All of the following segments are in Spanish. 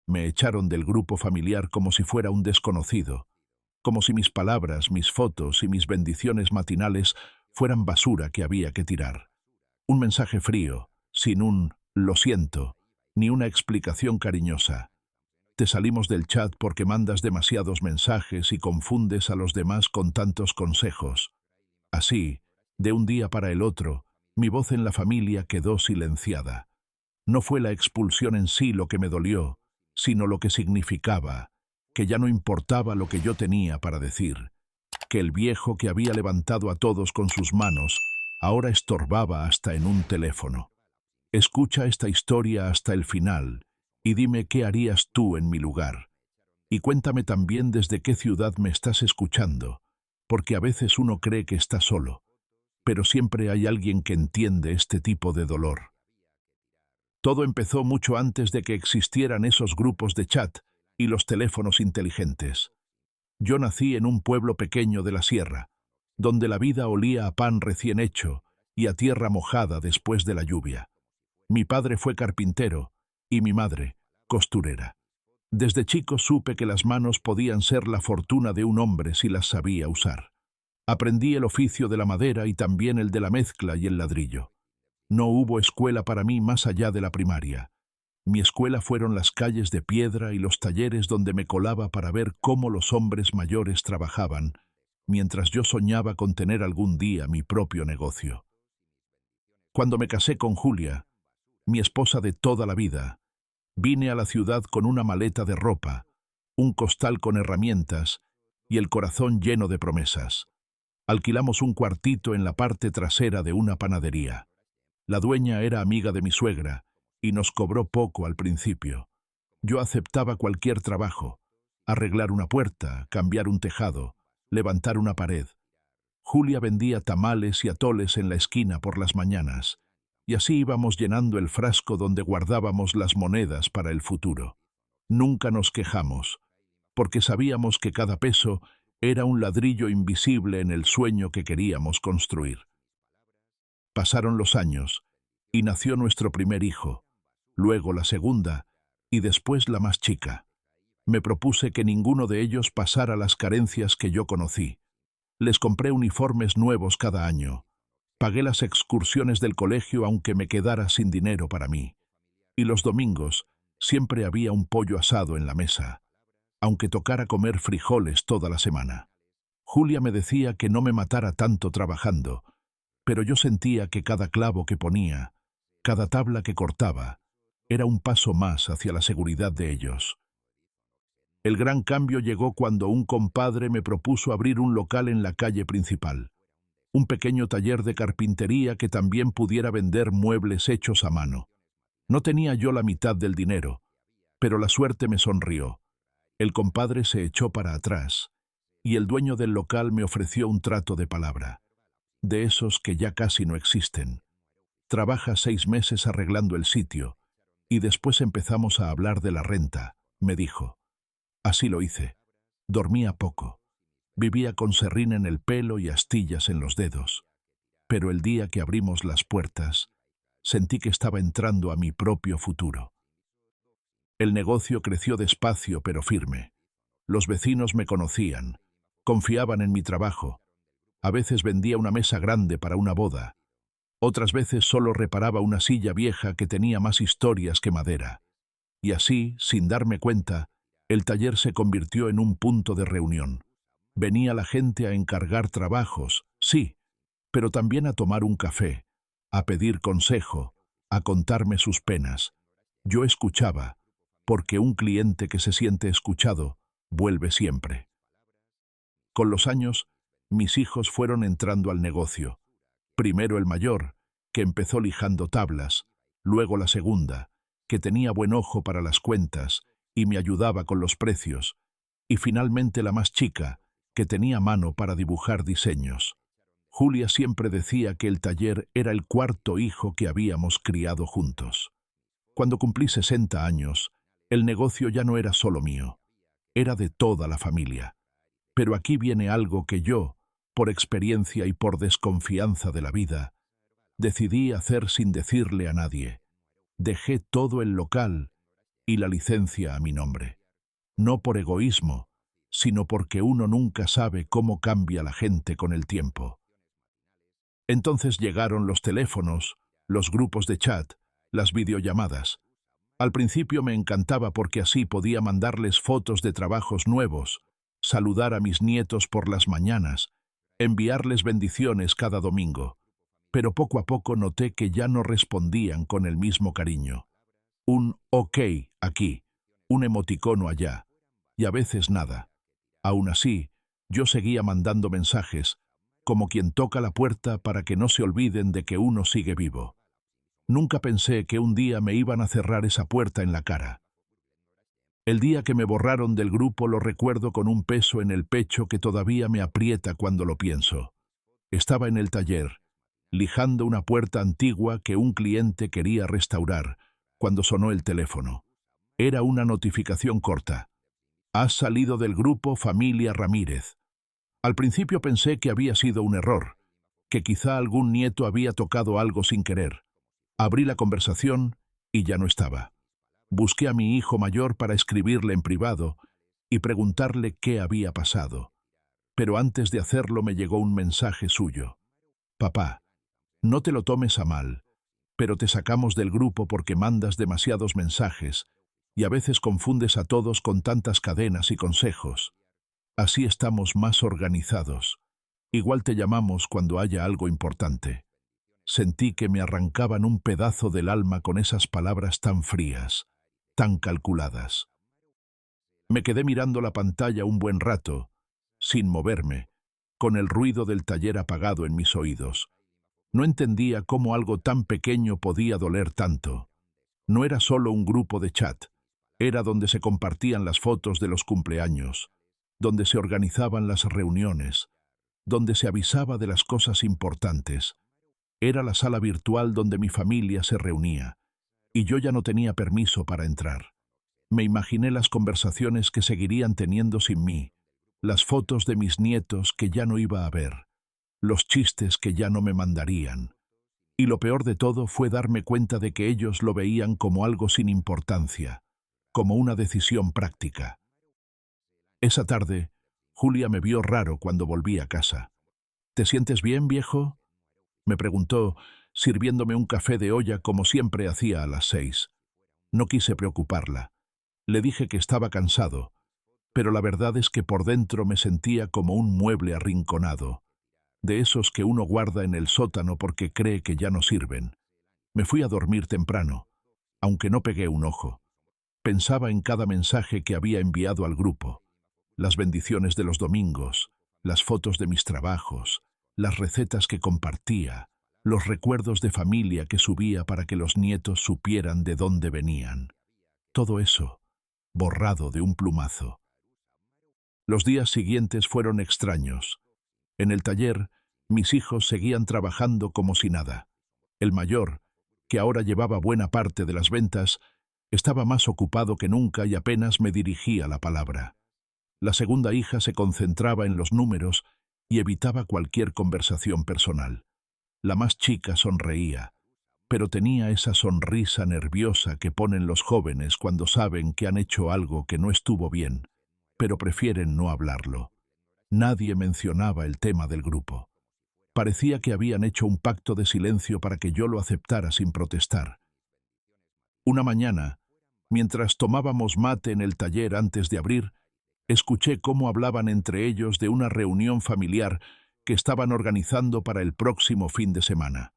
Me echaron del grupo familiar como si fuera un desconocido, como si mis palabras, mis fotos y mis bendiciones matinales fueran basura que había que tirar. Un mensaje frío, sin un «lo siento», ni una explicación cariñosa. Te salimos del chat porque mandas demasiados mensajes y confundes a los demás con tantos consejos. Así, de un día para el otro, mi voz en la familia quedó silenciada. No fue la expulsión en sí lo que me dolió, sino lo que significaba, que ya no importaba lo que yo tenía para decir, que el viejo que había levantado a todos con sus manos ahora estorbaba hasta en un teléfono. Escucha esta historia hasta el final y dime qué harías tú en mi lugar. Y cuéntame también desde qué ciudad me estás escuchando, porque a veces uno cree que está solo, pero siempre hay alguien que entiende este tipo de dolor. Todo empezó mucho antes de que existieran esos grupos de chat y los teléfonos inteligentes. Yo nací en un pueblo pequeño de la sierra, donde la vida olía a pan recién hecho y a tierra mojada después de la lluvia. Mi padre fue carpintero y mi madre, costurera. Desde chico supe que las manos podían ser la fortuna de un hombre si las sabía usar. Aprendí el oficio de la madera y también el de la mezcla y el ladrillo. No hubo escuela para mí más allá de la primaria. Mi escuela fueron las calles de piedra y los talleres donde me colaba para ver cómo los hombres mayores trabajaban, mientras yo soñaba con tener algún día mi propio negocio. Cuando me casé con Julia, mi esposa de toda la vida, vine a la ciudad con una maleta de ropa, un costal con herramientas y el corazón lleno de promesas. Alquilamos un cuartito en la parte trasera de una panadería. La dueña era amiga de mi suegra y nos cobró poco al principio. Yo aceptaba cualquier trabajo: arreglar una puerta, cambiar un tejado, levantar una pared. Julia vendía tamales y atoles en la esquina por las mañanas, y así íbamos llenando el frasco donde guardábamos las monedas para el futuro. Nunca nos quejamos, porque sabíamos que cada peso era un ladrillo invisible en el sueño que queríamos construir. Pasaron los años, y nació nuestro primer hijo, luego la segunda, y después la más chica. Me propuse que ninguno de ellos pasara las carencias que yo conocí. Les compré uniformes nuevos cada año. Pagué las excursiones del colegio aunque me quedara sin dinero para mí. Y los domingos siempre había un pollo asado en la mesa, aunque tocara comer frijoles toda la semana. Julia me decía que no me matara tanto trabajando, pero yo sentía que cada clavo que ponía, cada tabla que cortaba, era un paso más hacia la seguridad de ellos. El gran cambio llegó cuando un compadre me propuso abrir un local en la calle principal, un pequeño taller de carpintería que también pudiera vender muebles hechos a mano. No tenía yo la mitad del dinero, pero la suerte me sonrió. El compadre se echó para atrás, y el dueño del local me ofreció un trato de palabra, de esos que ya casi no existen. Trabaja 6 meses arreglando el sitio, y después empezamos a hablar de la renta, me dijo. Así lo hice. Dormía poco. Vivía con serrín en el pelo y astillas en los dedos. Pero el día que abrimos las puertas, sentí que estaba entrando a mi propio futuro. El negocio creció despacio pero firme. Los vecinos me conocían, confiaban en mi trabajo. A veces vendía una mesa grande para una boda. Otras veces solo reparaba una silla vieja que tenía más historias que madera. Y así, sin darme cuenta, el taller se convirtió en un punto de reunión. Venía la gente a encargar trabajos, sí, pero también a tomar un café, a pedir consejo, a contarme sus penas. Yo escuchaba, porque un cliente que se siente escuchado vuelve siempre. Con los años, mis hijos fueron entrando al negocio. Primero el mayor, que empezó lijando tablas, luego la segunda, que tenía buen ojo para las cuentas y me ayudaba con los precios, y finalmente la más chica, que tenía mano para dibujar diseños. Julia siempre decía que el taller era el cuarto hijo que habíamos criado juntos. Cuando cumplí 60 años, el negocio ya no era solo mío, era de toda la familia. Pero aquí viene algo que yo, por experiencia y por desconfianza de la vida, decidí hacer sin decirle a nadie. Dejé todo el local y la licencia a mi nombre. No por egoísmo, sino porque uno nunca sabe cómo cambia la gente con el tiempo. Entonces llegaron los teléfonos, los grupos de chat, las videollamadas. Al principio me encantaba porque así podía mandarles fotos de trabajos nuevos, saludar a mis nietos por las mañanas, enviarles bendiciones cada domingo. Pero poco a poco noté que ya no respondían con el mismo cariño. Un OK aquí, un emoticono allá, y a veces nada. Aún así, yo seguía mandando mensajes, como quien toca la puerta para que no se olviden de que uno sigue vivo. Nunca pensé que un día me iban a cerrar esa puerta en la cara. El día que me borraron del grupo lo recuerdo con un peso en el pecho que todavía me aprieta cuando lo pienso. Estaba en el taller, lijando una puerta antigua que un cliente quería restaurar, cuando sonó el teléfono. Era una notificación corta. Has salido del grupo Familia Ramírez. Al principio pensé que había sido un error, que quizá algún nieto había tocado algo sin querer. Abrí la conversación y ya no estaba. Busqué a mi hijo mayor para escribirle en privado y preguntarle qué había pasado. Pero antes de hacerlo me llegó un mensaje suyo. Papá, no te lo tomes a mal, pero te sacamos del grupo porque mandas demasiados mensajes y a veces confundes a todos con tantas cadenas y consejos. Así estamos más organizados. Igual te llamamos cuando haya algo importante. Sentí que me arrancaban un pedazo del alma con esas palabras tan frías, tan calculadas. Me quedé mirando la pantalla un buen rato, sin moverme, con el ruido del taller apagado en mis oídos. No entendía cómo algo tan pequeño podía doler tanto. No era solo un grupo de chat, era donde se compartían las fotos de los cumpleaños, donde se organizaban las reuniones, donde se avisaba de las cosas importantes. Era la sala virtual donde mi familia se reunía, y yo ya no tenía permiso para entrar. Me imaginé las conversaciones que seguirían teniendo sin mí, las fotos de mis nietos que ya no iba a ver, los chistes que ya no me mandarían. Y lo peor de todo fue darme cuenta de que ellos lo veían como algo sin importancia, como una decisión práctica. Esa tarde, Julia me vio raro cuando volví a casa. ¿Te sientes bien, viejo?, me preguntó, sirviéndome un café de olla como siempre hacía a las 6. No quise preocuparla. Le dije que estaba cansado, pero la verdad es que por dentro me sentía como un mueble arrinconado, de esos que uno guarda en el sótano porque cree que ya no sirven. Me fui a dormir temprano, aunque no pegué un ojo. Pensaba en cada mensaje que había enviado al grupo, las bendiciones de los domingos, las fotos de mis trabajos, las recetas que compartía, los recuerdos de familia que subía para que los nietos supieran de dónde venían. Todo eso, borrado de un plumazo. Los días siguientes fueron extraños. En el taller, mis hijos seguían trabajando como si nada. El mayor, que ahora llevaba buena parte de las ventas, estaba más ocupado que nunca y apenas me dirigía la palabra. La segunda hija se concentraba en los números y evitaba cualquier conversación personal. La más chica sonreía, pero tenía esa sonrisa nerviosa que ponen los jóvenes cuando saben que han hecho algo que no estuvo bien, pero prefieren no hablarlo. Nadie mencionaba el tema del grupo. Parecía que habían hecho un pacto de silencio para que yo lo aceptara sin protestar. Una mañana, mientras tomábamos mate en el taller antes de abrir, escuché cómo hablaban entre ellos de una reunión familiar que estaban organizando para el próximo fin de semana.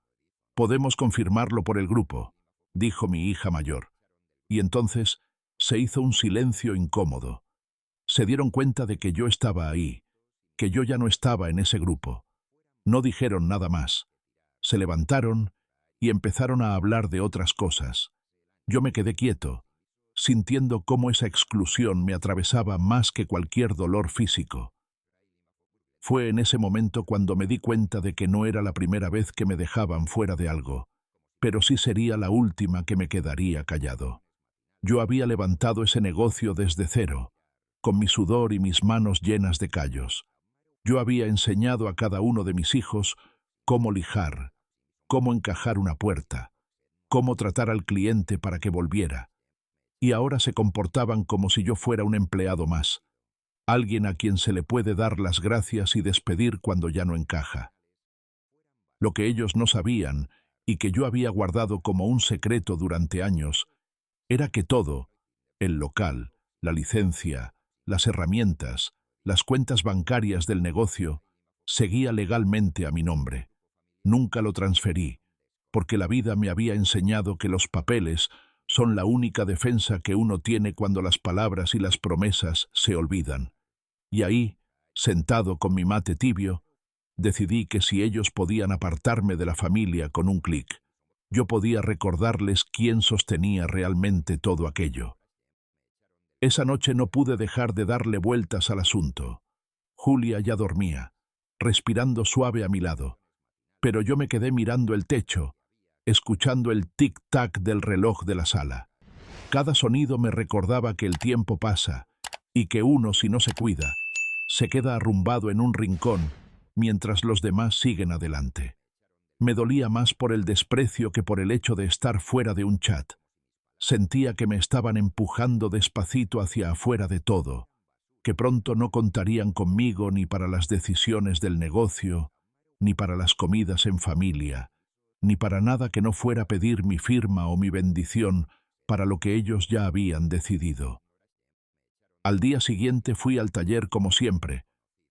«Podemos confirmarlo por el grupo», dijo mi hija mayor. Y entonces se hizo un silencio incómodo. Se dieron cuenta de que yo estaba ahí, que yo ya no estaba en ese grupo. No dijeron nada más. Se levantaron y empezaron a hablar de otras cosas. Yo me quedé quieto, sintiendo cómo esa exclusión me atravesaba más que cualquier dolor físico. Fue en ese momento cuando me di cuenta de que no era la primera vez que me dejaban fuera de algo, pero sí sería la última que me quedaría callado. Yo había levantado ese negocio desde cero, con mi sudor y mis manos llenas de callos. Yo había enseñado a cada uno de mis hijos cómo lijar, cómo encajar una puerta, cómo tratar al cliente para que volviera. y ahora se comportaban como si yo fuera un empleado más, alguien a quien se le puede dar las gracias y despedir cuando ya no encaja. Lo que ellos no sabían, y que yo había guardado como un secreto durante años, era que todo, el local, la licencia, las herramientas, las cuentas bancarias del negocio, seguía legalmente a mi nombre. Nunca lo transferí, porque la vida me había enseñado que los papeles son la única defensa que uno tiene cuando las palabras y las promesas se olvidan. Y ahí, sentado con mi mate tibio, decidí que si ellos podían apartarme de la familia con un clic, yo podía recordarles quién sostenía realmente todo aquello. Esa noche no pude dejar de darle vueltas al asunto. Julia ya dormía, respirando suave a mi lado, pero yo me quedé mirando el techo, escuchando el tic-tac del reloj de la sala. Cada sonido me recordaba que el tiempo pasa y que uno, si no se cuida, se queda arrumbado en un rincón mientras los demás siguen adelante. Me dolía más por el desprecio que por el hecho de estar fuera de un chat. Sentía que me estaban empujando despacito hacia afuera de todo, que pronto no contarían conmigo ni para las decisiones del negocio, ni para las comidas en familia, ni para nada que no fuera pedir mi firma o mi bendición para lo que ellos ya habían decidido. Al día siguiente fui al taller como siempre,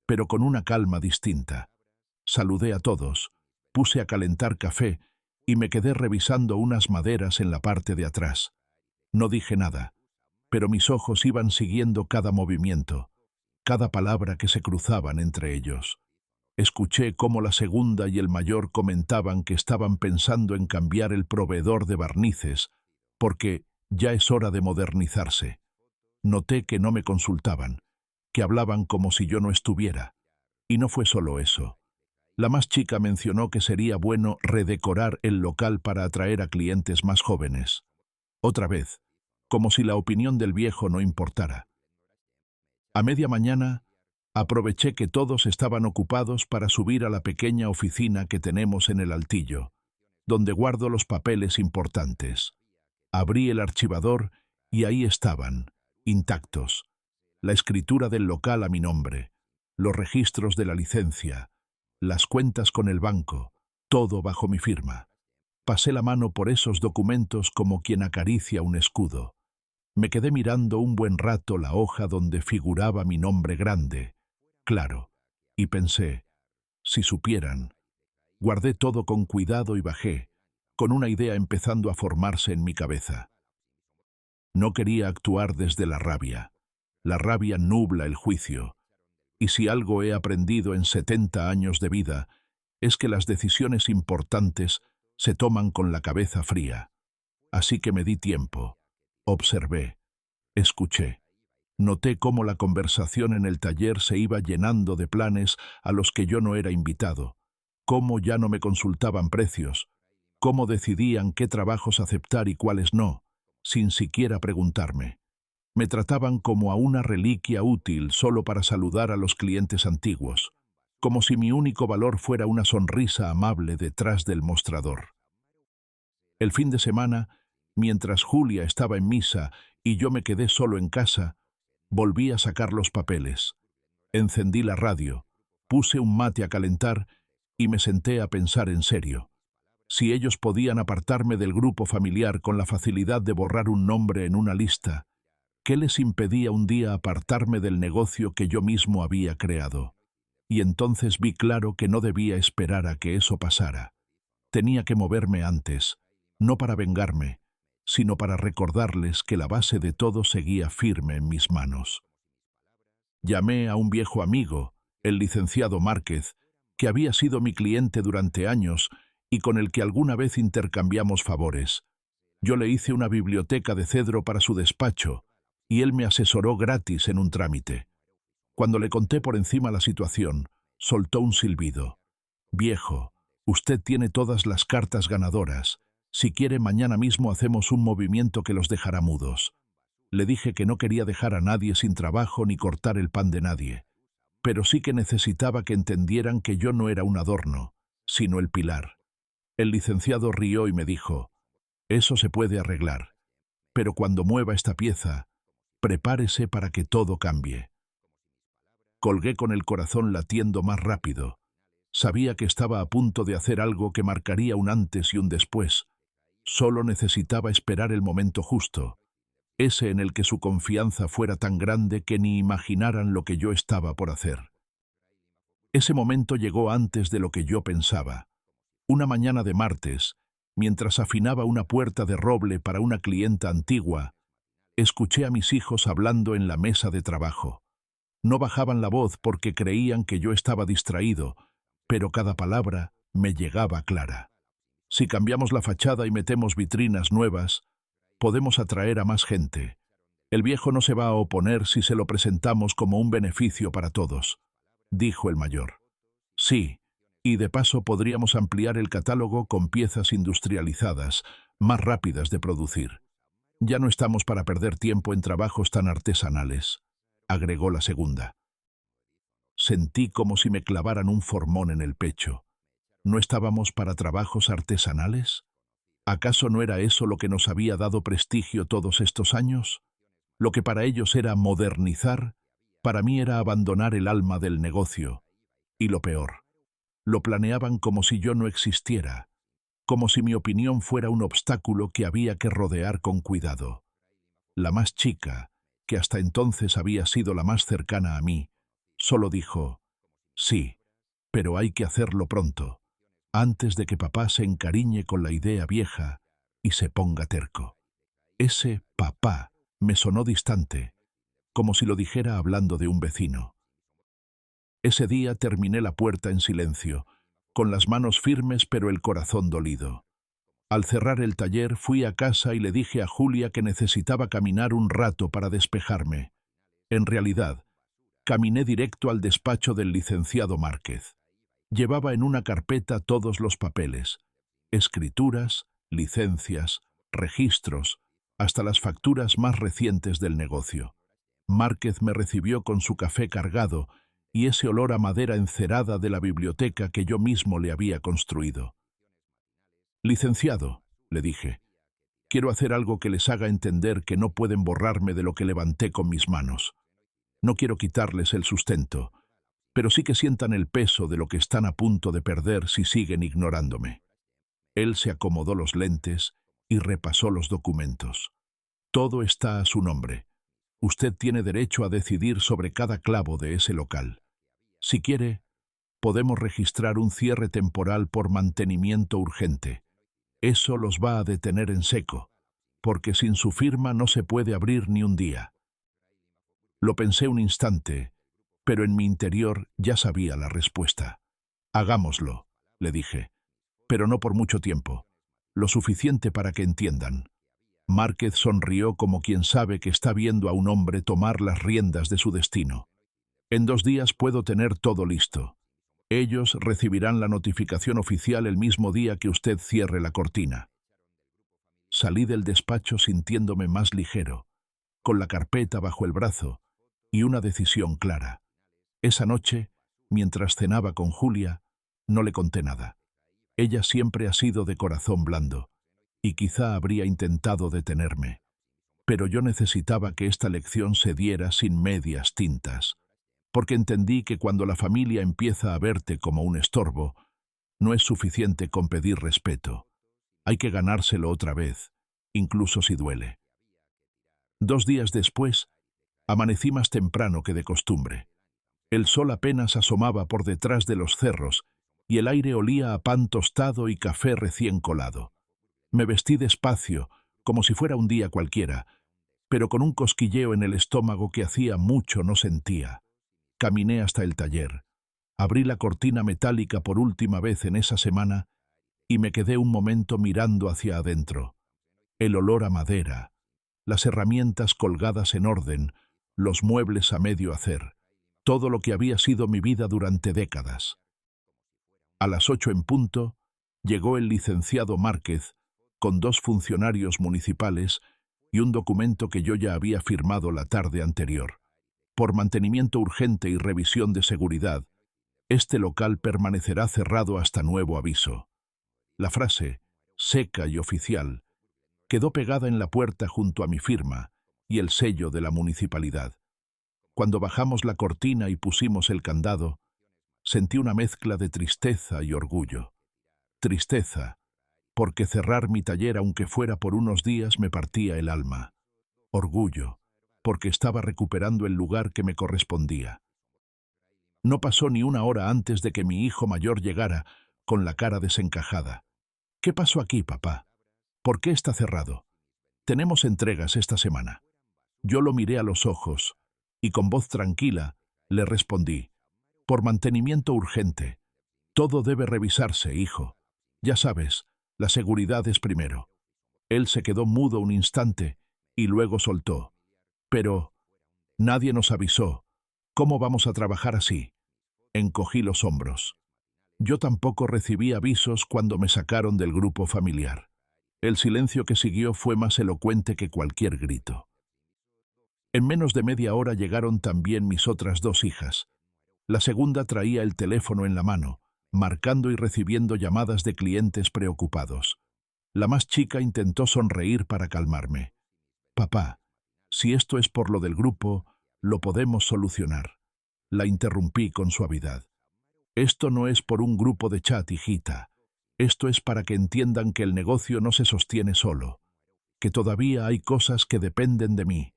pero con una calma distinta. Saludé a todos, puse a calentar café y me quedé revisando unas maderas en la parte de atrás. No dije nada, pero mis ojos iban siguiendo cada movimiento, cada palabra que se cruzaban entre ellos. Escuché cómo la segunda y el mayor comentaban que estaban pensando en cambiar el proveedor de barnices, porque ya es hora de modernizarse. Noté que no me consultaban, que hablaban como si yo no estuviera. Y no fue solo eso. La más chica mencionó que sería bueno redecorar el local para atraer a clientes más jóvenes. Otra vez, como si la opinión del viejo no importara. A media mañana, aproveché que todos estaban ocupados para subir a la pequeña oficina que tenemos en el altillo, donde guardo los papeles importantes. Abrí el archivador y ahí estaban, intactos. La escritura del local a mi nombre, los registros de la licencia, las cuentas con el banco, todo bajo mi firma. Pasé la mano por esos documentos como quien acaricia un escudo. Me quedé mirando un buen rato la hoja donde figuraba mi nombre grande, claro, y pensé, si supieran. Guardé todo con cuidado y bajé, con una idea empezando a formarse en mi cabeza. No quería actuar desde la rabia. La rabia nubla el juicio. Y si algo he aprendido en 70 años de vida, es que las decisiones importantes se toman con la cabeza fría. Así que me di tiempo. Observé. Escuché. Noté cómo la conversación en el taller se iba llenando de planes a los que yo no era invitado, cómo ya no me consultaban precios, cómo decidían qué trabajos aceptar y cuáles no, sin siquiera preguntarme. Me trataban como a una reliquia útil solo para saludar a los clientes antiguos, como si mi único valor fuera una sonrisa amable detrás del mostrador. El fin de semana, mientras Julia estaba en misa y yo me quedé solo en casa, volví a sacar los papeles. Encendí la radio, puse un mate a calentar y me senté a pensar en serio. Si ellos podían apartarme del grupo familiar con la facilidad de borrar un nombre en una lista, ¿qué les impedía un día apartarme del negocio que yo mismo había creado? Y entonces vi claro que no debía esperar a que eso pasara. Tenía que moverme antes, no para vengarme, sino para recordarles que la base de todo seguía firme en mis manos. Llamé a un viejo amigo, el licenciado Márquez, que había sido mi cliente durante años y con el que alguna vez intercambiamos favores. Yo le hice una biblioteca de cedro para su despacho y él me asesoró gratis en un trámite. Cuando le conté por encima la situación, soltó un silbido. «Viejo, usted tiene todas las cartas ganadoras. Si quiere, mañana mismo hacemos un movimiento que los dejará mudos». Le dije que no quería dejar a nadie sin trabajo ni cortar el pan de nadie, pero sí que necesitaba que entendieran que yo no era un adorno, sino el pilar. El licenciado rió y me dijo, «Eso se puede arreglar». pero cuando mueva esta pieza, prepárese para que todo cambie. Colgué con el corazón latiendo más rápido. Sabía que estaba a punto de hacer algo que marcaría un antes y un después. Solo necesitaba esperar el momento justo, ese en el que su confianza fuera tan grande que ni imaginaran lo que yo estaba por hacer. Ese momento llegó antes de lo que yo pensaba. Una mañana de martes, mientras afinaba una puerta de roble para una clienta antigua, escuché a mis hijos hablando en la mesa de trabajo. No bajaban la voz porque creían que yo estaba distraído, pero cada palabra me llegaba clara. Si cambiamos la fachada y metemos vitrinas nuevas, podemos atraer a más gente. El viejo no se va a oponer si se lo presentamos como un beneficio para todos, dijo el mayor. Sí, y de paso podríamos ampliar el catálogo con piezas industrializadas, más rápidas de producir. Ya no estamos para perder tiempo en trabajos tan artesanales, agregó la segunda. Sentí como si me clavaran un formón en el pecho. ¿No estábamos para trabajos artesanales? ¿Acaso no era eso lo que nos había dado prestigio todos estos años? Lo que para ellos era modernizar, para mí era abandonar el alma del negocio. Y lo peor, lo planeaban como si yo no existiera, como si mi opinión fuera un obstáculo que había que rodear con cuidado. La más chica, que hasta entonces había sido la más cercana a mí, solo dijo, sí, pero hay que hacerlo pronto, antes de que papá se encariñe con la idea vieja y se ponga terco. Ese papá me sonó distante, como si lo dijera hablando de un vecino. Ese día terminé la puerta en silencio, con las manos firmes pero el corazón dolido. Al cerrar el taller fui a casa y le dije a Julia que necesitaba caminar un rato para despejarme. En realidad, caminé directo al despacho del licenciado Márquez. Llevaba en una carpeta todos los papeles, escrituras, licencias, registros, hasta las facturas más recientes del negocio. Márquez me recibió con su café cargado y ese olor a madera encerada de la biblioteca que yo mismo le había construido. Licenciado, le dije, quiero hacer algo que les haga entender que no pueden borrarme de lo que levanté con mis manos. No quiero quitarles el sustento, pero sí que sientan el peso de lo que están a punto de perder si siguen ignorándome. Él se acomodó los lentes y repasó los documentos. Todo está a su nombre. Usted tiene derecho a decidir sobre cada clavo de ese local. Si quiere, podemos registrar un cierre temporal por mantenimiento urgente. Eso los va a detener en seco, porque sin su firma no se puede abrir ni un día. Lo pensé un instante, pero en mi interior ya sabía la respuesta. Hagámoslo, le dije, pero no por mucho tiempo, lo suficiente para que entiendan. Márquez sonrió como quien sabe que está viendo a un hombre tomar las riendas de su destino. En 2 días puedo tener todo listo. Ellos recibirán la notificación oficial el mismo día que usted cierre la cortina. Salí del despacho sintiéndome más ligero, con la carpeta bajo el brazo y una decisión clara. Esa noche, mientras cenaba con Julia, no le conté nada. Ella siempre ha sido de corazón blando, y quizá habría intentado detenerme. Pero yo necesitaba que esta lección se diera sin medias tintas, porque entendí que cuando la familia empieza a verte como un estorbo, no es suficiente con pedir respeto. Hay que ganárselo otra vez, incluso si duele. 2 días después, amanecí más temprano que de costumbre. El sol apenas asomaba por detrás de los cerros y el aire olía a pan tostado y café recién colado. Me vestí despacio, como si fuera un día cualquiera, pero con un cosquilleo en el estómago que hacía mucho no sentía. Caminé hasta el taller, abrí la cortina metálica por última vez en esa semana y me quedé un momento mirando hacia adentro. El olor a madera, las herramientas colgadas en orden, los muebles a medio hacer, todo lo que había sido mi vida durante décadas. A las 8 en punto, llegó el licenciado Márquez con 2 funcionarios municipales y un documento que yo ya había firmado la tarde anterior. Por mantenimiento urgente y revisión de seguridad, este local permanecerá cerrado hasta nuevo aviso. La frase, seca y oficial, Quedó pegada en la puerta junto a mi firma y el sello de la municipalidad. Cuando bajamos la cortina y pusimos el candado, sentí una mezcla de tristeza y orgullo. Tristeza, porque cerrar mi taller aunque fuera por unos días me partía el alma. Orgullo, porque estaba recuperando el lugar que me correspondía. No pasó ni una hora antes de que mi hijo mayor llegara, con la cara desencajada. «¿Qué pasó aquí, papá? ¿Por qué está cerrado? Tenemos entregas esta semana». Yo lo miré a los ojos y con voz tranquila le respondí: «Por mantenimiento urgente. Todo debe revisarse, hijo. Ya sabes, la seguridad es primero». Él se quedó mudo un instante y luego soltó: «Pero nadie nos avisó. ¿Cómo vamos a trabajar así?». Encogí los hombros. Yo tampoco recibí avisos cuando me sacaron del grupo familiar. El silencio que siguió fue más elocuente que cualquier grito. En menos de media hora llegaron también mis otras dos hijas. La segunda traía el teléfono en la mano, marcando y recibiendo llamadas de clientes preocupados. La más chica intentó sonreír para calmarme. «Papá, si esto es por lo del grupo, lo podemos solucionar». La interrumpí con suavidad. «Esto no es por un grupo de chat, hijita. Esto es para que entiendan que el negocio no se sostiene solo, que todavía hay cosas que dependen de mí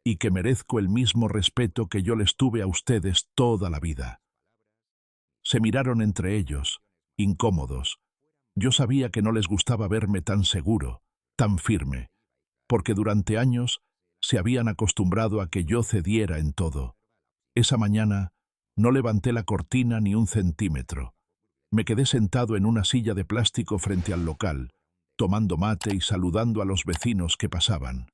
y que merezco el mismo respeto que yo les tuve a ustedes toda la vida». Se miraron entre ellos, incómodos. Yo sabía que no les gustaba verme tan seguro, tan firme, porque durante años se habían acostumbrado a que yo cediera en todo. Esa mañana no levanté la cortina ni un centímetro. Me quedé sentado en una silla de plástico frente al local, tomando mate y saludando a los vecinos que pasaban.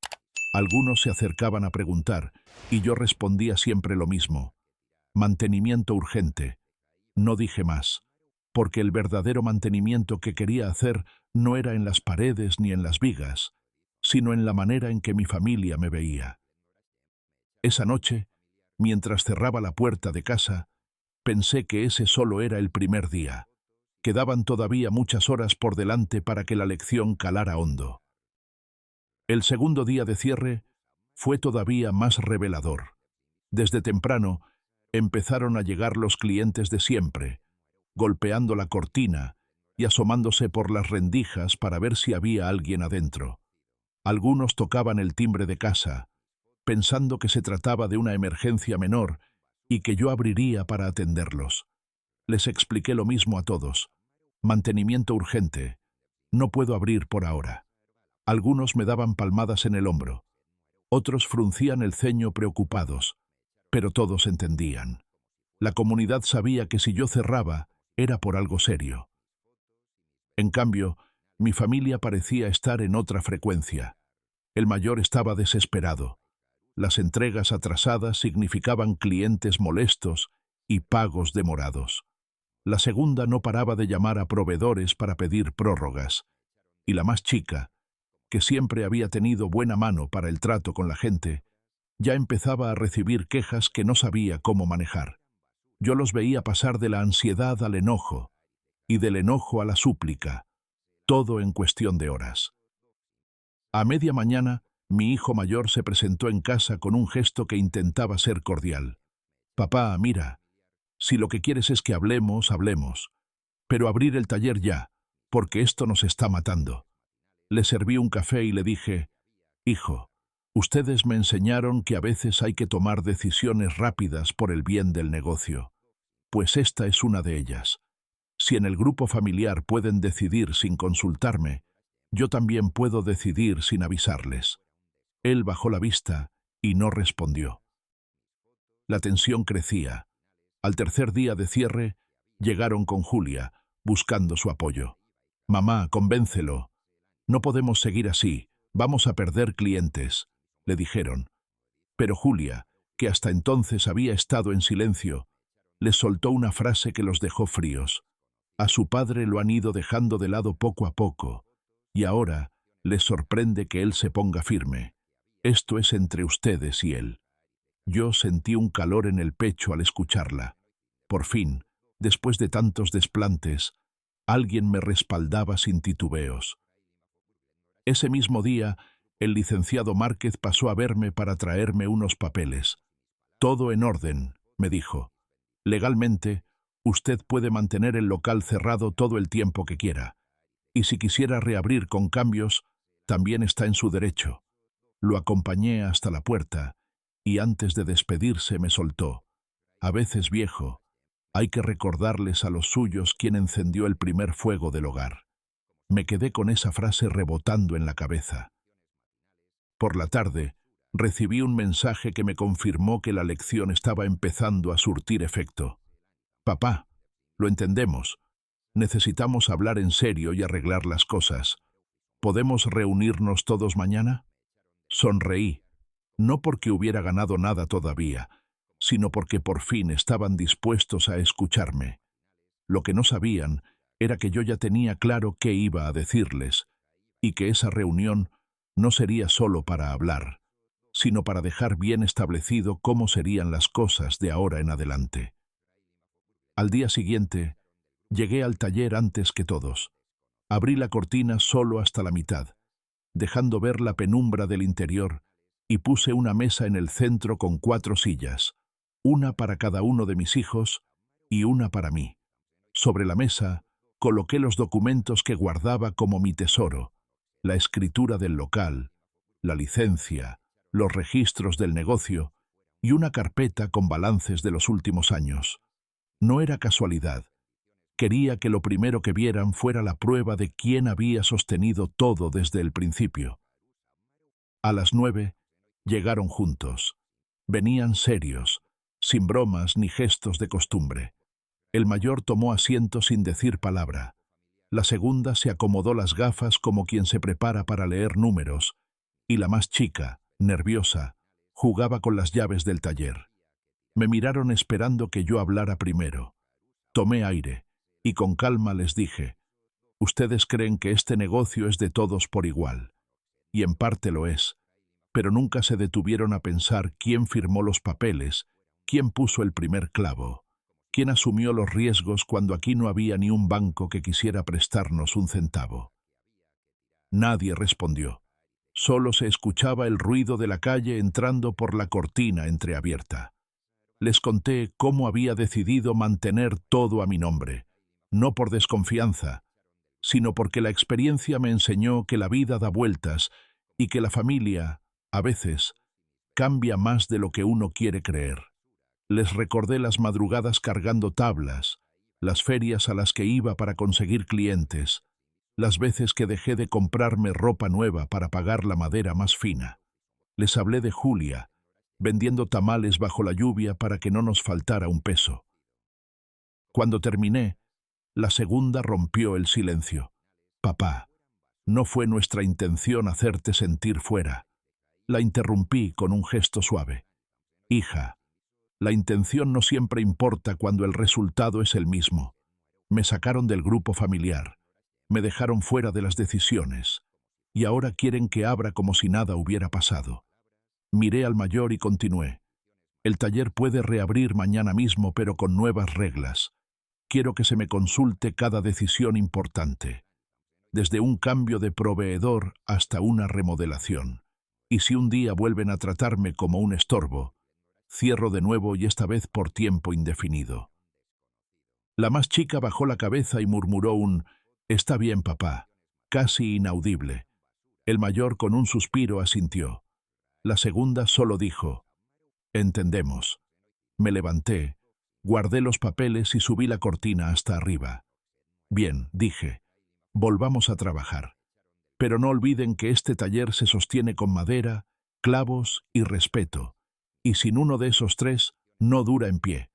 Algunos se acercaban a preguntar, y yo respondía siempre lo mismo: mantenimiento urgente. No dije más, porque el verdadero mantenimiento que quería hacer no era en las paredes ni en las vigas, sino en la manera en que mi familia me veía. Esa noche, mientras cerraba la puerta de casa, pensé que ese solo era el primer día. Quedaban todavía muchas horas por delante para que la lección calara hondo. El segundo día de cierre fue todavía más revelador. Desde temprano empezaron a llegar los clientes de siempre, golpeando la cortina y asomándose por las rendijas para ver si había alguien adentro. Algunos tocaban el timbre de casa, pensando que se trataba de una emergencia menor y que yo abriría para atenderlos. Les expliqué lo mismo a todos: mantenimiento urgente, no puedo abrir por ahora. Algunos me daban palmadas en el hombro, otros fruncían el ceño preocupados, pero todos entendían. La comunidad sabía que si yo cerraba era por algo serio. En cambio, mi familia parecía estar en otra frecuencia. El mayor estaba desesperado. Las entregas atrasadas significaban clientes molestos y pagos demorados. La segunda no paraba de llamar a proveedores para pedir prórrogas. Y la más chica, que siempre había tenido buena mano para el trato con la gente, ya empezaba a recibir quejas que no sabía cómo manejar. Yo los veía pasar de la ansiedad al enojo, y del enojo a la súplica, todo en cuestión de horas. A media mañana, mi hijo mayor se presentó en casa con un gesto que intentaba ser cordial. «Papá, mira, si lo que quieres es que hablemos, hablemos. Pero abrir el taller ya, porque esto nos está matando». Le serví un café y le dije: «Hijo, ustedes me enseñaron que a veces hay que tomar decisiones rápidas por el bien del negocio. Pues esta es una de ellas. Si en el grupo familiar pueden decidir sin consultarme, yo también puedo decidir sin avisarles». Él bajó la vista y no respondió. La tensión crecía. Al tercer día de cierre, llegaron con Julia, buscando su apoyo. «Mamá, convéncelo. No podemos seguir así, vamos a perder clientes», le dijeron. Pero Julia, que hasta entonces había estado en silencio, les soltó una frase que los dejó fríos. A su padre lo han ido dejando de lado poco a poco, y ahora les sorprende que él se ponga firme. Esto es entre ustedes y él. Yo sentí un calor en el pecho al escucharla. Por fin, después de tantos desplantes, alguien me respaldaba sin titubeos. Ese mismo día, el licenciado Márquez pasó a verme para traerme unos papeles. Todo en orden, me dijo. Legalmente, usted puede mantener el local cerrado todo el tiempo que quiera. Y si quisiera reabrir con cambios, también está en su derecho. Lo acompañé hasta la puerta y antes de despedirse me soltó. A veces, viejo, hay que recordarles a los suyos quién encendió el primer fuego del hogar. Me quedé con esa frase rebotando en la cabeza. Por la tarde, recibí un mensaje que me confirmó que la lección estaba empezando a surtir efecto. Papá, lo entendemos. Necesitamos hablar en serio y arreglar las cosas. ¿Podemos reunirnos todos mañana? Sonreí, no porque hubiera ganado nada todavía, sino porque por fin estaban dispuestos a escucharme. Lo que no sabían era que yo ya tenía claro qué iba a decirles, y que esa reunión no sería solo para hablar, sino para dejar bien establecido cómo serían las cosas de ahora en adelante. Al día siguiente, llegué al taller antes que todos. Abrí la cortina solo hasta la mitad, dejando ver la penumbra del interior, y puse una mesa en el centro con 4 sillas, una para cada uno de mis hijos y una para mí. Sobre la mesa coloqué los documentos que guardaba como mi tesoro, la escritura del local, la licencia, los registros del negocio y una carpeta con balances de los últimos años. No era casualidad. Quería que lo primero que vieran fuera la prueba de quién había sostenido todo desde el principio. A las 9 llegaron juntos. Venían serios, sin bromas ni gestos de costumbre. El mayor tomó asiento sin decir palabra. La segunda se acomodó las gafas como quien se prepara para leer números, y la más chica, nerviosa, jugaba con las llaves del taller. Me miraron esperando que yo hablara primero. Tomé aire y con calma les dije: ustedes creen que este negocio es de todos por igual, y en parte lo es, pero nunca se detuvieron a pensar quién firmó los papeles, quién puso el primer clavo, quién asumió los riesgos cuando aquí no había ni un banco que quisiera prestarnos un centavo. Nadie respondió. Solo se escuchaba el ruido de la calle entrando por la cortina entreabierta. Les conté cómo había decidido mantener todo a mi nombre, no por desconfianza, sino porque la experiencia me enseñó que la vida da vueltas y que la familia, a veces, cambia más de lo que uno quiere creer. Les recordé las madrugadas cargando tablas, las ferias a las que iba para conseguir clientes, las veces que dejé de comprarme ropa nueva para pagar la madera más fina. Les hablé de Julia, vendiendo tamales bajo la lluvia para que no nos faltara un peso. Cuando terminé, la segunda rompió el silencio. Papá, no fue nuestra intención hacerte sentir fuera. La interrumpí con un gesto suave. Hija, la intención no siempre importa cuando el resultado es el mismo. Me sacaron del grupo familiar, me dejaron fuera de las decisiones, y ahora quieren que abra como si nada hubiera pasado. Miré al mayor y continué. El taller puede reabrir mañana mismo, pero con nuevas reglas. Quiero que se me consulte cada decisión importante, desde un cambio de proveedor hasta una remodelación. Y si un día vuelven a tratarme como un estorbo, cierro de nuevo y esta vez por tiempo indefinido. La más chica bajó la cabeza y murmuró un «Está bien, papá», casi inaudible. El mayor con un suspiro asintió. La segunda solo dijo «Entendemos». Me levanté, guardé los papeles y subí la cortina hasta arriba. Bien, dije, volvamos a trabajar. Pero no olviden que este taller se sostiene con madera, clavos y respeto, y sin uno de esos 3 no dura en pie.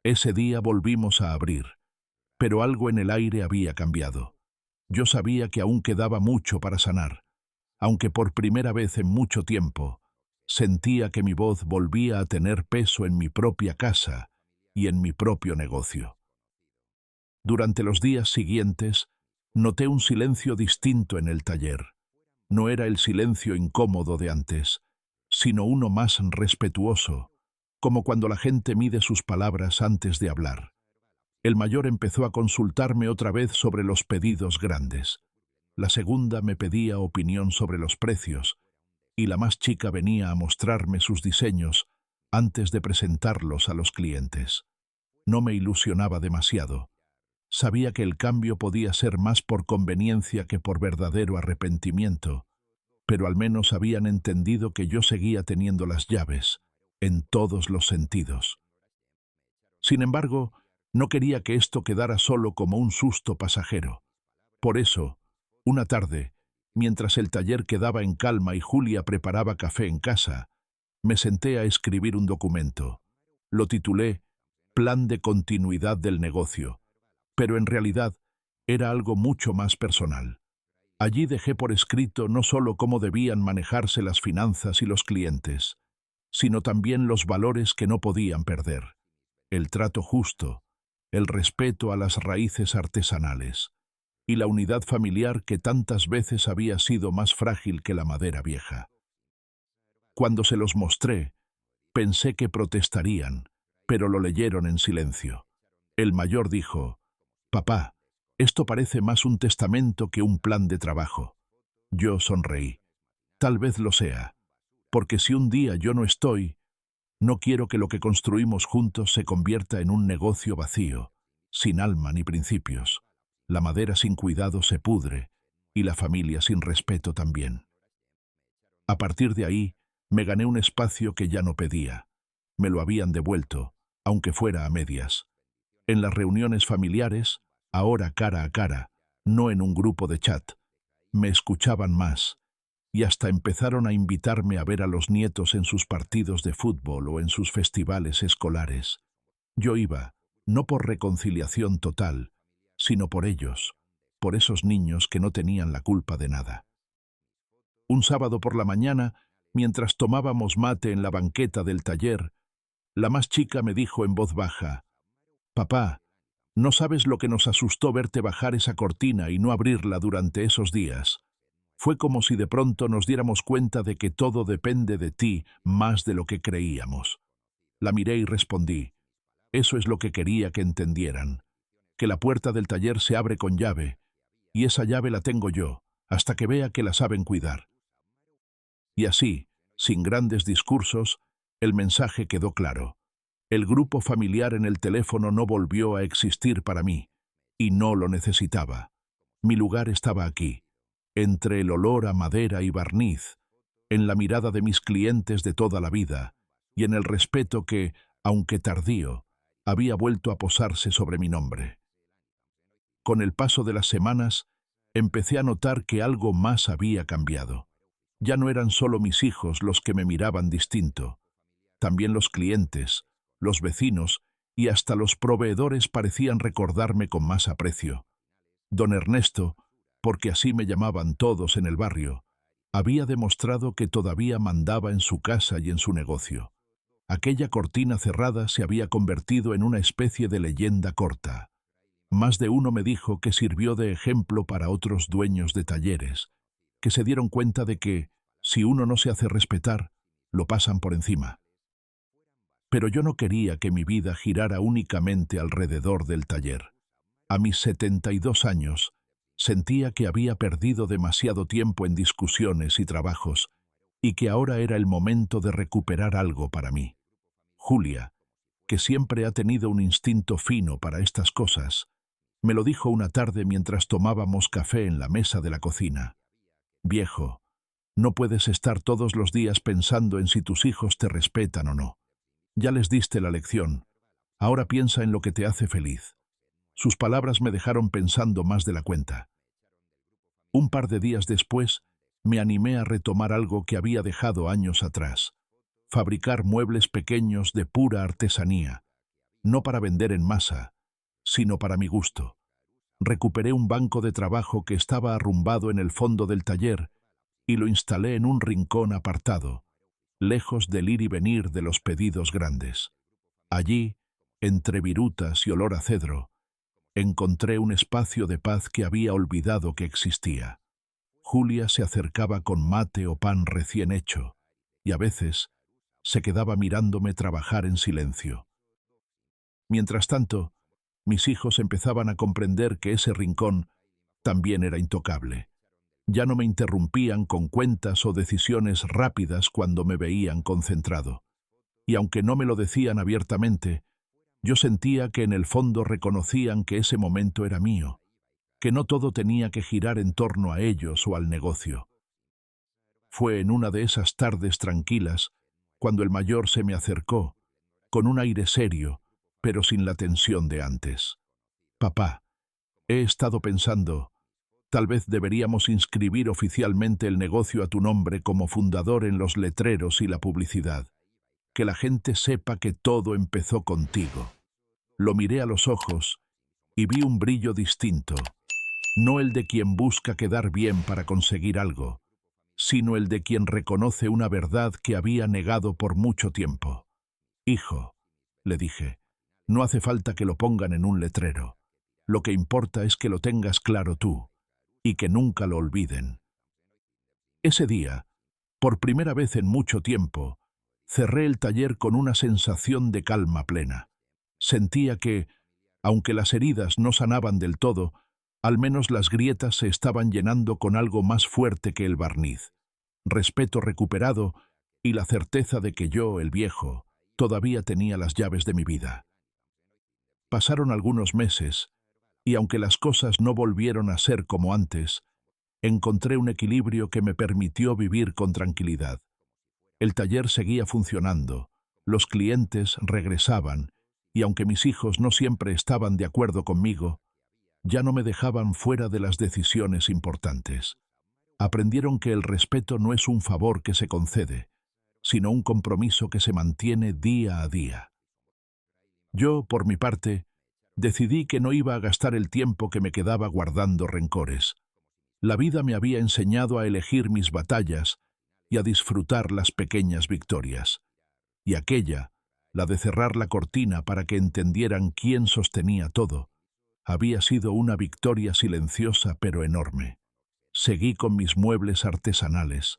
Ese día volvimos a abrir, pero algo en el aire había cambiado. Yo sabía que aún quedaba mucho para sanar, aunque por primera vez en mucho tiempo sentía que mi voz volvía a tener peso en mi propia casa y en mi propio negocio. Durante los días siguientes, noté un silencio distinto en el taller. No era el silencio incómodo de antes, sino uno más respetuoso, como cuando la gente mide sus palabras antes de hablar. El mayor empezó a consultarme otra vez sobre los pedidos grandes. La segunda me pedía opinión sobre los precios, y la más chica venía a mostrarme sus diseños antes de presentarlos a los clientes. No me ilusionaba demasiado. Sabía que el cambio podía ser más por conveniencia que por verdadero arrepentimiento, pero al menos habían entendido que yo seguía teniendo las llaves, en todos los sentidos. Sin embargo, no quería que esto quedara solo como un susto pasajero. Por eso, una tarde, mientras el taller quedaba en calma y Julia preparaba café en casa, me senté a escribir un documento. Lo titulé Plan de continuidad del negocio, pero en realidad era algo mucho más personal. Allí dejé por escrito no solo cómo debían manejarse las finanzas y los clientes, sino también los valores que no podían perder: el trato justo, el respeto a las raíces artesanales y la unidad familiar que tantas veces había sido más frágil que la madera vieja. Cuando se los mostré, pensé que protestarían, pero lo leyeron en silencio. El mayor dijo: «Papá, esto parece más un testamento que un plan de trabajo». Yo sonreí. Tal vez lo sea, porque si un día yo no estoy, no quiero que lo que construimos juntos se convierta en un negocio vacío, sin alma ni principios. La madera sin cuidado se pudre, y la familia sin respeto también. A partir de ahí, me gané un espacio que ya no pedía. Me lo habían devuelto, aunque fuera a medias. En las reuniones familiares, ahora cara a cara, no en un grupo de chat, me escuchaban más, y hasta empezaron a invitarme a ver a los nietos en sus partidos de fútbol o en sus festivales escolares. Yo iba, no por reconciliación total, sino por ellos, por esos niños que no tenían la culpa de nada. Un sábado por la mañana, mientras tomábamos mate en la banqueta del taller, la más chica me dijo en voz baja: «Papá, no sabes lo que nos asustó verte bajar esa cortina y no abrirla durante esos días. Fue como si de pronto nos diéramos cuenta de que todo depende de ti más de lo que creíamos». La miré y respondí: «Eso es lo que quería que entendieran, que la puerta del taller se abre con llave, y esa llave la tengo yo, hasta que vea que la saben cuidar». Y así, sin grandes discursos, el mensaje quedó claro. El grupo familiar en el teléfono no volvió a existir para mí, y no lo necesitaba. Mi lugar estaba aquí, entre el olor a madera y barniz, en la mirada de mis clientes de toda la vida, y en el respeto que, aunque tardío, había vuelto a posarse sobre mi nombre. Con el paso de las semanas, empecé a notar que algo más había cambiado. Ya no eran solo mis hijos los que me miraban distinto. También los clientes, los vecinos y hasta los proveedores parecían recordarme con más aprecio. Don Ernesto, porque así me llamaban todos en el barrio, había demostrado que todavía mandaba en su casa y en su negocio. Aquella cortina cerrada se había convertido en una especie de leyenda corta. Más de uno me dijo que sirvió de ejemplo para otros dueños de talleres, que se dieron cuenta de que, si uno no se hace respetar, lo pasan por encima. Pero yo no quería que mi vida girara únicamente alrededor del taller. A mis 72 años, sentía que había perdido demasiado tiempo en discusiones y trabajos, y que ahora era el momento de recuperar algo para mí. Julia, que siempre ha tenido un instinto fino para estas cosas, me lo dijo una tarde mientras tomábamos café en la mesa de la cocina. «Viejo, no puedes estar todos los días pensando en si tus hijos te respetan o no. Ya les diste la lección, ahora piensa en lo que te hace feliz». Sus palabras me dejaron pensando más de la cuenta. Un par de días después, me animé a retomar algo que había dejado años atrás: fabricar muebles pequeños de pura artesanía, no para vender en masa, sino para mi gusto. Recuperé un banco de trabajo que estaba arrumbado en el fondo del taller y lo instalé en un rincón apartado, lejos del ir y venir de los pedidos grandes. Allí, entre virutas y olor a cedro, encontré un espacio de paz que había olvidado que existía. Julia se acercaba con mate o pan recién hecho, y a veces se quedaba mirándome trabajar en silencio. Mientras tanto, mis hijos empezaban a comprender que ese rincón también era intocable. Ya no me interrumpían con cuentas o decisiones rápidas cuando me veían concentrado. Y aunque no me lo decían abiertamente, yo sentía que en el fondo reconocían que ese momento era mío, que no todo tenía que girar en torno a ellos o al negocio. Fue en una de esas tardes tranquilas cuando el mayor se me acercó, con un aire serio, pero sin la tensión de antes. Papá, he estado pensando, tal vez deberíamos inscribir oficialmente el negocio a tu nombre como fundador en los letreros y la publicidad. Que la gente sepa que todo empezó contigo. Lo miré a los ojos y vi un brillo distinto, no el de quien busca quedar bien para conseguir algo, sino el de quien reconoce una verdad que había negado por mucho tiempo. Hijo, le dije, no hace falta que lo pongan en un letrero. Lo que importa es que lo tengas claro tú y que nunca lo olviden. Ese día, por primera vez en mucho tiempo, cerré el taller con una sensación de calma plena. Sentía que, aunque las heridas no sanaban del todo, al menos las grietas se estaban llenando con algo más fuerte que el barniz. Respeto recuperado y la certeza de que yo, el viejo, todavía tenía las llaves de mi vida. Pasaron algunos meses, y aunque las cosas no volvieron a ser como antes, encontré un equilibrio que me permitió vivir con tranquilidad. El taller seguía funcionando, los clientes regresaban, y aunque mis hijos no siempre estaban de acuerdo conmigo, ya no me dejaban fuera de las decisiones importantes. Aprendieron que el respeto no es un favor que se concede, sino un compromiso que se mantiene día a día. Yo, por mi parte, decidí que no iba a gastar el tiempo que me quedaba guardando rencores. La vida me había enseñado a elegir mis batallas y a disfrutar las pequeñas victorias. Y aquella, la de cerrar la cortina para que entendieran quién sostenía todo, había sido una victoria silenciosa pero enorme. Seguí con mis muebles artesanales,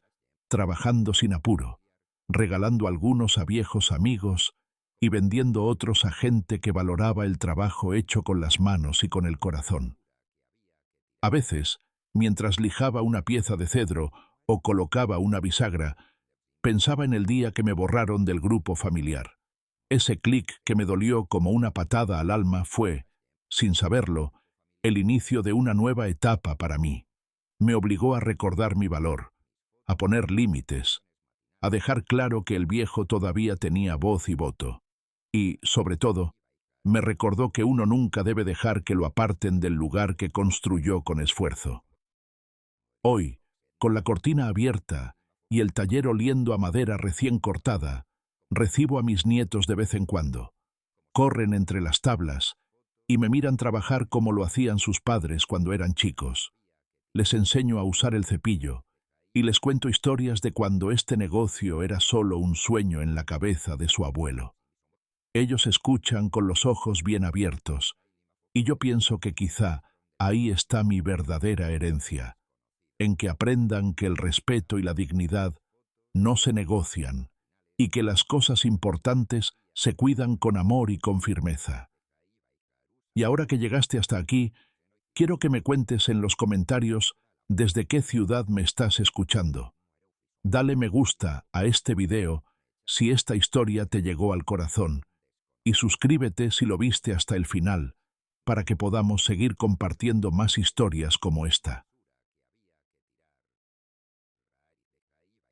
trabajando sin apuro, regalando algunos a viejos amigos y vendiendo otros a gente que valoraba el trabajo hecho con las manos y con el corazón. A veces, mientras lijaba una pieza de cedro o colocaba una bisagra, pensaba en el día que me borraron del grupo familiar. Ese clic que me dolió como una patada al alma fue, sin saberlo, el inicio de una nueva etapa para mí. Me obligó a recordar mi valor, a poner límites, a dejar claro que el viejo todavía tenía voz y voto. Y, sobre todo, me recordó que uno nunca debe dejar que lo aparten del lugar que construyó con esfuerzo. Hoy, con la cortina abierta y el taller oliendo a madera recién cortada, recibo a mis nietos de vez en cuando. Corren entre las tablas y me miran trabajar como lo hacían sus padres cuando eran chicos. Les enseño a usar el cepillo y les cuento historias de cuando este negocio era solo un sueño en la cabeza de su abuelo. Ellos escuchan con los ojos bien abiertos y yo pienso que quizá ahí está mi verdadera herencia, en que aprendan que el respeto y la dignidad no se negocian y que las cosas importantes se cuidan con amor y con firmeza. Y ahora que llegaste hasta aquí, quiero que me cuentes en los comentarios desde qué ciudad me estás escuchando. Dale me gusta a este video si esta historia te llegó al corazón y suscríbete si lo viste hasta el final para que podamos seguir compartiendo más historias como esta.